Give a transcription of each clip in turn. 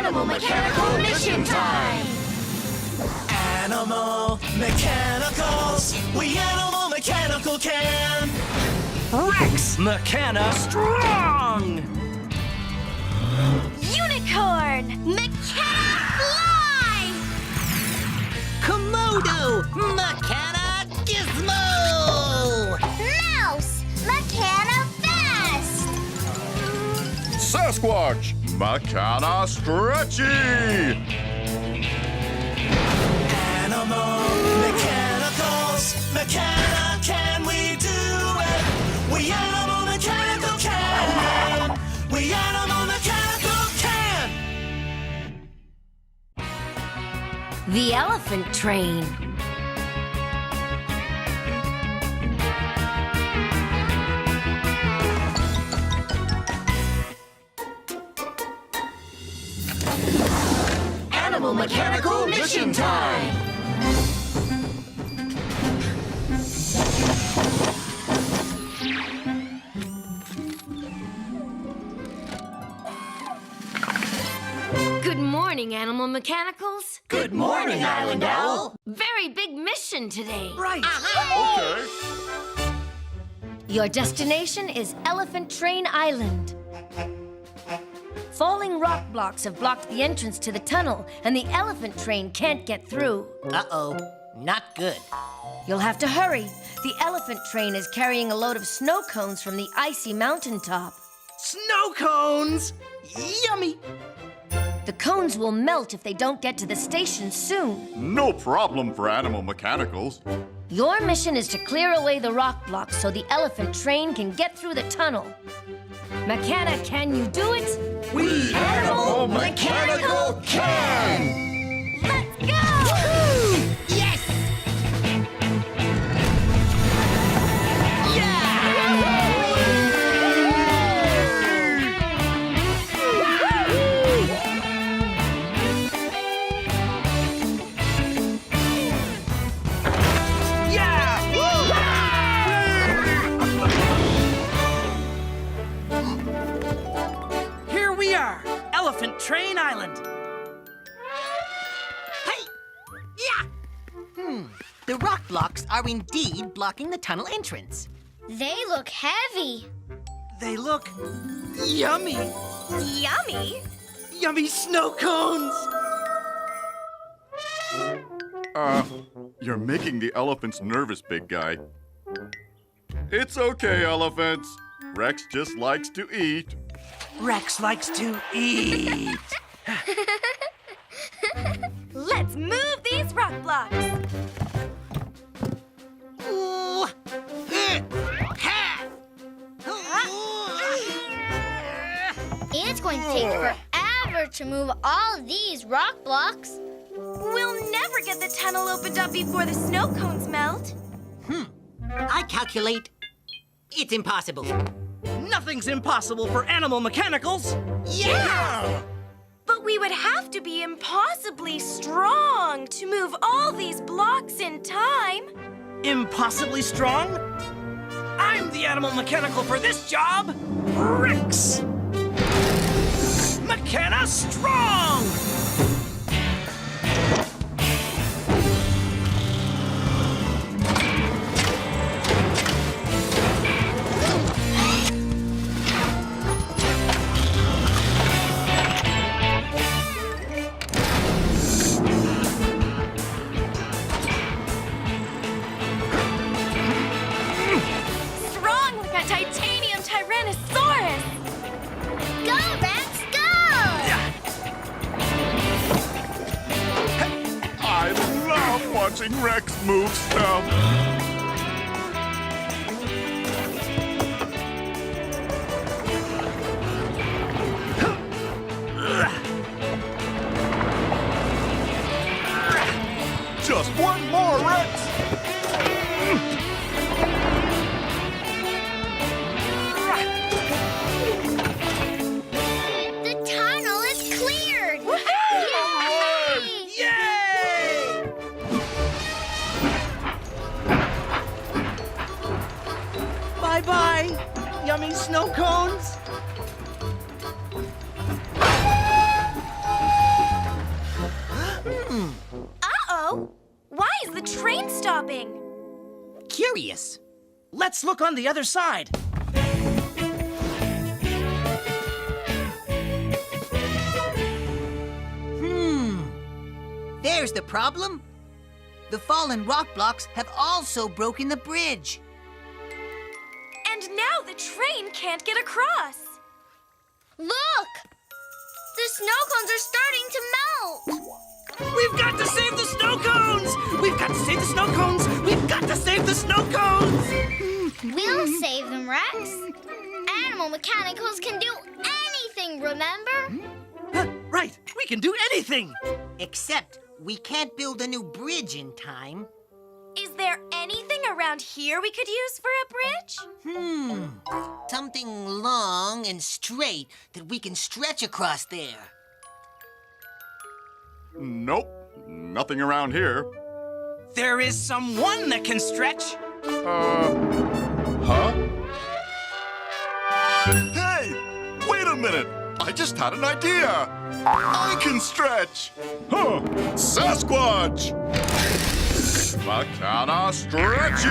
Animal Mechanical Mission Time! Animal Mechanicals, we Animal Mechanical can! Rex Mechana Strong! Unicorn! Mechana Fly! Komodo Mechana Gizmo! Mouse! Mechana Fast! Sasquatch, Mechana Stretchy! Animal Mechanicals, Mechana can we do it? We Animal Mechanical can! We Animal Mechanical can! The Elephant Train. Animal Mechanical Mission Time! Good morning, Animal Mechanicals. Good morning, Island Owl! Very big mission today. Right. Okay. Your destination is Elephant Train Island. Falling rock blocks have blocked the entrance to the tunnel, and the elephant train can't get through. Uh-oh. Not good. You'll have to hurry. The elephant train is carrying a load of snow cones from the icy mountaintop. Snow cones! Yummy! The cones will melt if they don't get to the station soon. No problem for Animal Mechanicals. Your mission is to clear away the rock blocks so the elephant train can get through the tunnel. Mechana, can you do it? We Animal Mechanical can! Let's go! Yes! Here we are, Elephant Train Island. Hey! Yeah! The rock blocks are indeed blocking the tunnel entrance. They look heavy. They look yummy. Yummy? Yummy snow cones! You're making the elephants nervous, big guy. It's okay, elephants. Rex just likes to eat. Rex likes to eat. Let's move these rock blocks. Ooh. Ha. It's going to take forever to move all these rock blocks. We'll never get the tunnel opened up before the snow cones melt. I calculate it's impossible. Nothing's impossible for Animal Mechanicals. Yeah! But we would have to be impossibly strong to move all these blocks in time. Impossibly strong? I'm the Animal Mechanical for this job, Rex! Mechana Strong! Strong like a titanium tyrannosaurus. Go, Rex, go! I love watching Rex move stuff. Just one more, Rex! The tunnel is cleared! Yay! curious. Let's look on the other side. There's the problem. The fallen rock blocks have also broken the bridge. And now the train can't get across. Look! The snow cones are starting to melt. We've got to save the snow cones! We've got to save the snow cones! We've got to save the snow cones! We'll save them, Rex. Animal mechanicals can do anything, remember? Right, we can do anything! Except we can't build a new bridge in time. Is there anything around here we could use for a bridge? Something long and straight that we can stretch across there. Nope, nothing around here. There is someone that can stretch. Huh? Hey, wait a minute. I just had an idea. I can stretch. Huh, Sasquatch. Makana stretchy.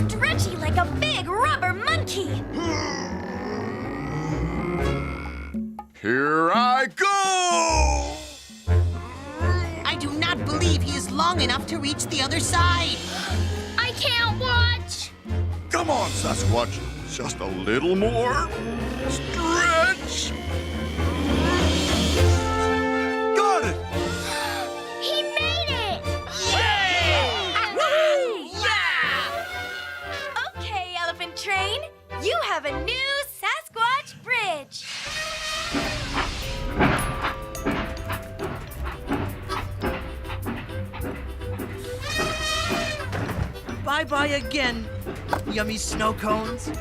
Stretchy like a big rubber monkey. Here I go! I do not believe he is long enough to reach the other side. I can't watch. Come on, Sasquatch. Just a little more. Stretch! Got it! He made it! Okay, elephant train. You have a new Sasquatch bridge. Bye-bye again, yummy snow cones.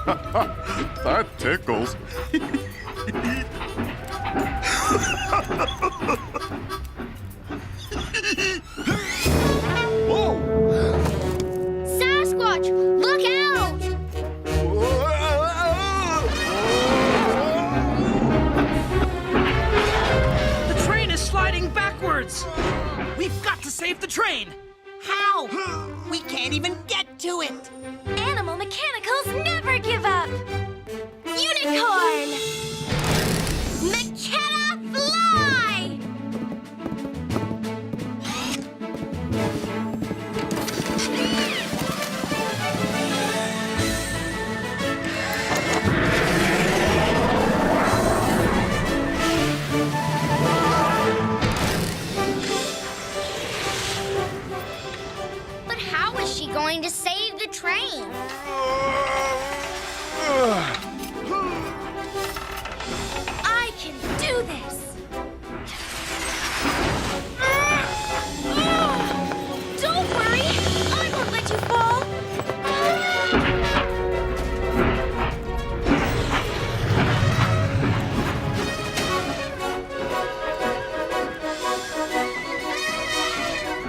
That tickles. Whoa! Sasquatch, look out! The train is sliding backwards. We've got to save the train. How? We can't even get to it. Animal mechanicals never give up. Unicorn! McKenna, fly! But how is she going to save the train? I can do this. Don't worry, I won't let you fall.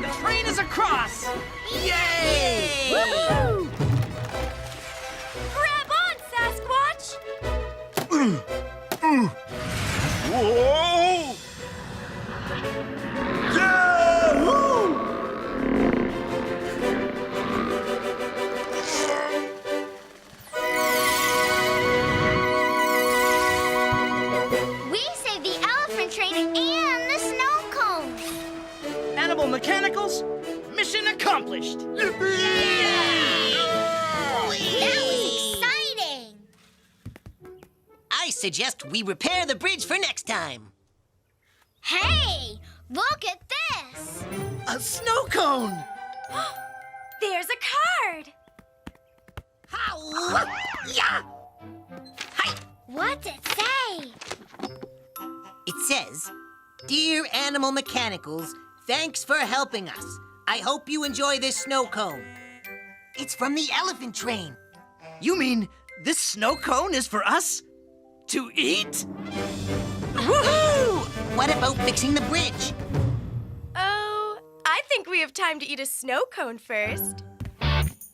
The train is across. Yay! Woohoo! Grab on, Sasquatch! Whoa! Yahoo! We saved the elephant train and the snow cones. Animal mechanicals, mission accomplished. That was exciting. I suggest we repair the bridge for next time. Hey, look at this. A snow cone. There's a card. How? Yeah. Hi. What's it say? It says, "Dear Animal Mechanicals, thanks for helping us. I hope you enjoy this snow cone." It's from the elephant train. You mean this snow cone is for us to eat? Woohoo! What about fixing the bridge? think we have time to eat a snow cone first.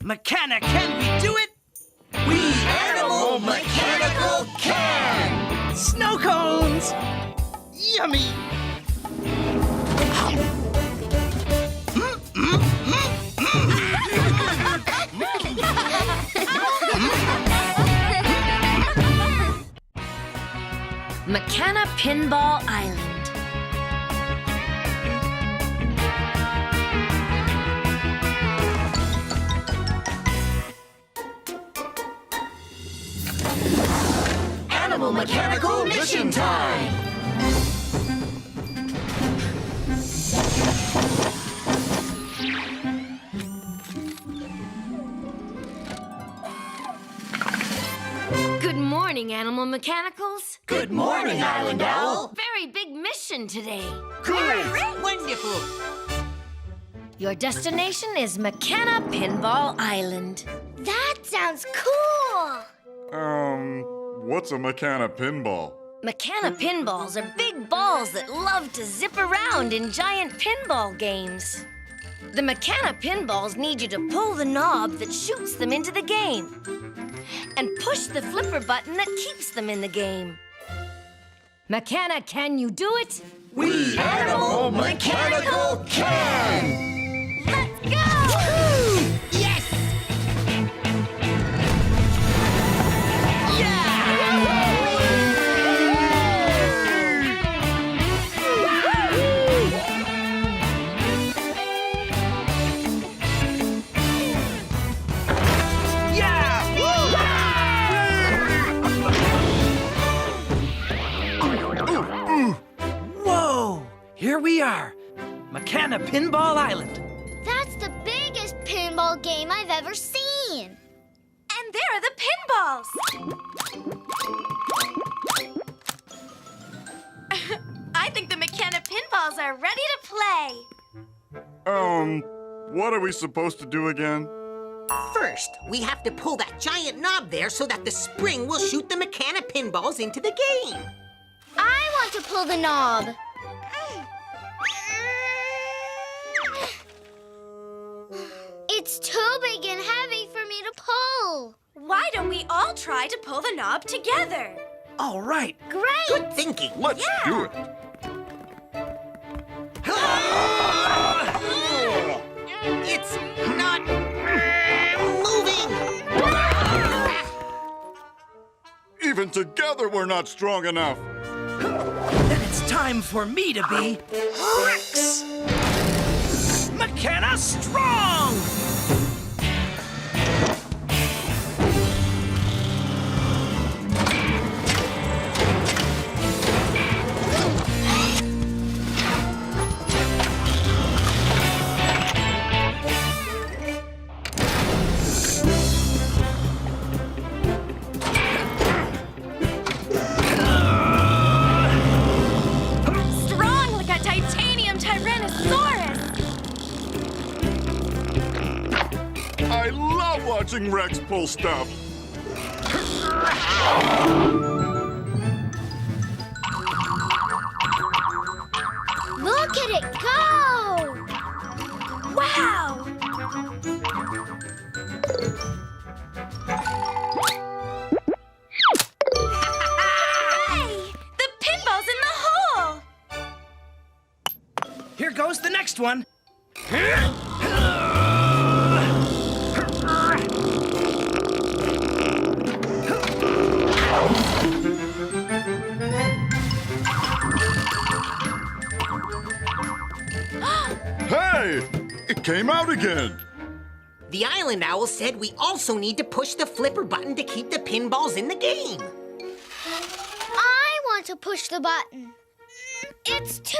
McKenna, can we do it? We Animal Mechanical can! Snow cones! Yummy! McKenna Pinball Island. Animal Mechanical Mission Time! Good morning, Animal Mechanicals. Good morning, Island Owl! Very big mission today. Great! Wonderful. Your destination is McKenna Pinball Island. That sounds cool! What's a McKenna pinball? McKenna pinballs are big balls that love to zip around in giant pinball games. The McKenna pinballs need you to pull the knob that shoots them into the game and push the flipper button that keeps them in the game. McKenna, can you do it? We Animal Mechanical can! Let's go! Yes! Whoa! Here we are, McKenna Pinball Island. That's the biggest pinball game I've ever seen. And there are the pinballs. I think the McKenna pinballs are ready to play. What are we supposed to do again? First, we have to pull that giant knob there so that the spring will shoot the McKenna pinballs into the game. I want to pull the knob. It's too big and heavy for me to pull. Why don't we all try to pull the knob together? All right. Great! Good thinking. Let's do it. It's not moving. Even together, we're not strong enough. Then it's time for me to be Rex! McKenna Strong! Strong like a titanium tyrannosaurus. I love watching Rex pull stuff. Look at it go! Wow! Hooray! The pinball's in the hole! Here goes the next one. Hey! It came out again. The Island Owl said we also need to push the flipper button to keep the pinballs in the game. I want to push the button. It's too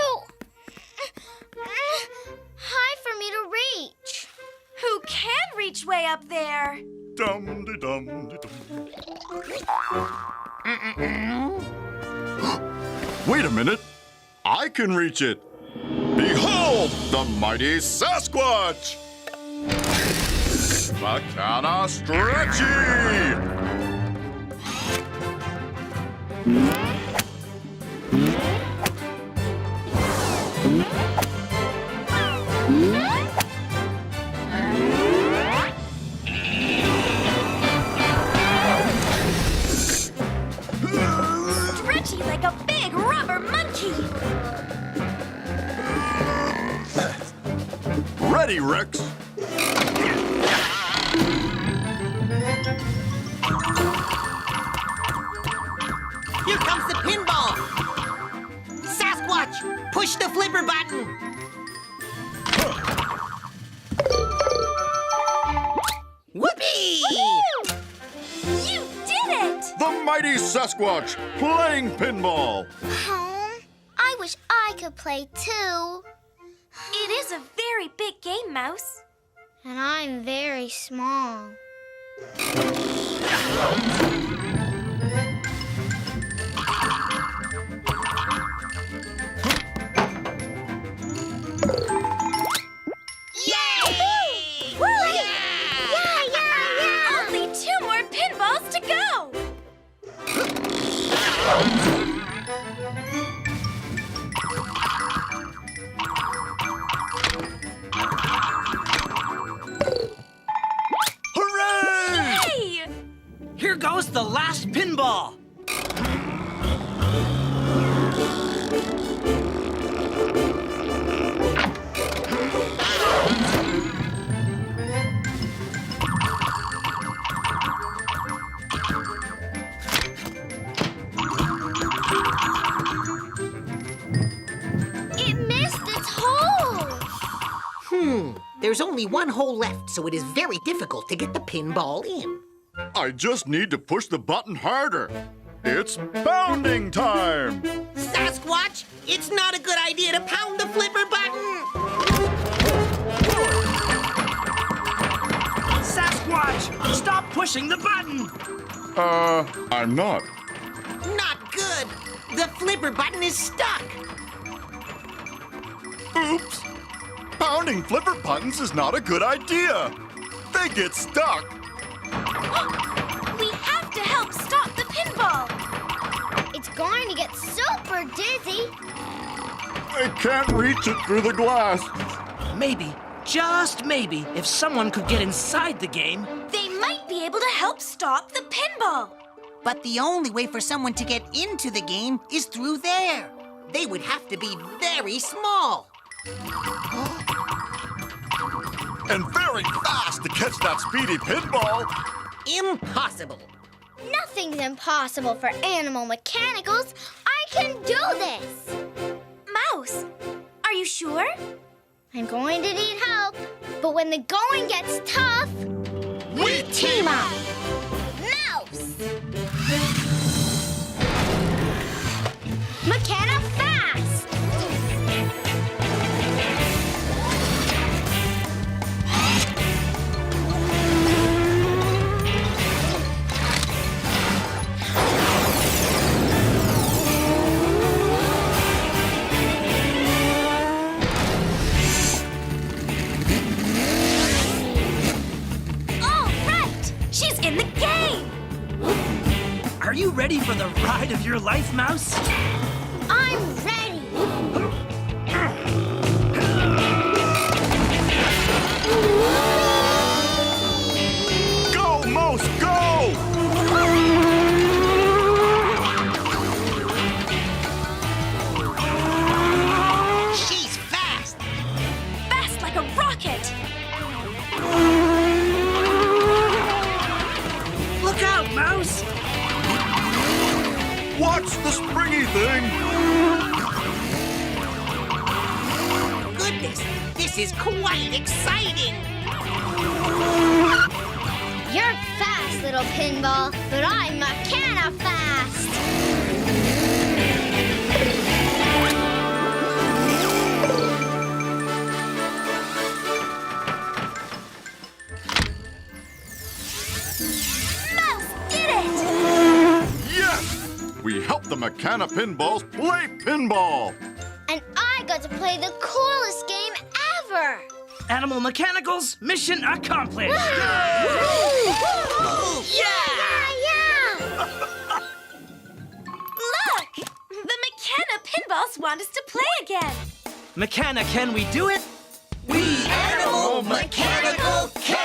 high for me to reach. Who can reach way up there? Dum-de-dum-de-dum. Wait a minute. I can reach it. Behold, the mighty Sasquatch! McKenna Stretchy! Rex. Here comes the pinball! Sasquatch, push the flipper button! Whoopee! You did it! The mighty Sasquatch playing pinball. I wish I could play too. It is a very big game, Mouse. And I'm very small. Yay! Only 2 more pinballs to go! Hooray! Hey! Here goes the last pinball. It missed its hole. There's only one hole left, so it is very difficult to get the pinball in. I just need to push the button harder. It's pounding time. Sasquatch, it's not a good idea to pound the flipper button! Sasquatch, stop pushing the button. I'm not. Not good! The flipper button is stuck! Oops. Pounding flipper buttons is not a good idea. They get stuck. We have to help stop the pinball! It's going to get super dizzy. I can't reach it through the glass. Maybe, just maybe, if someone could get inside the game. They might be able to help stop the pinball! But the only way for someone to get into the game is through there. They would have to be very small. And very fast to catch that speedy pinball. Impossible. Nothing's impossible for animal mechanicals. I can do this. Mouse, are you sure? I'm going to need help. But when the going gets tough, We team up! Mouse! Mechana fast! All right! She's in the game! Are you ready for the ride of your life, Mouse? I'm ready! Go, Mouse, go! She's fast! Fast like a rocket! Look out, Mouse! Watch the springy thing. Goodness, this is quite exciting! You're fast, little pinball, but I'm Mechana fast! Mouse did it! Yes! We helped the Mechana pinballs play pinball. And I got to play the coolest game ever! Animal Mechanicals, mission accomplished! Yeah! Look! The Mechana pinballs want us to play again! Mechana, can we do it? We Animal Mechanical Can!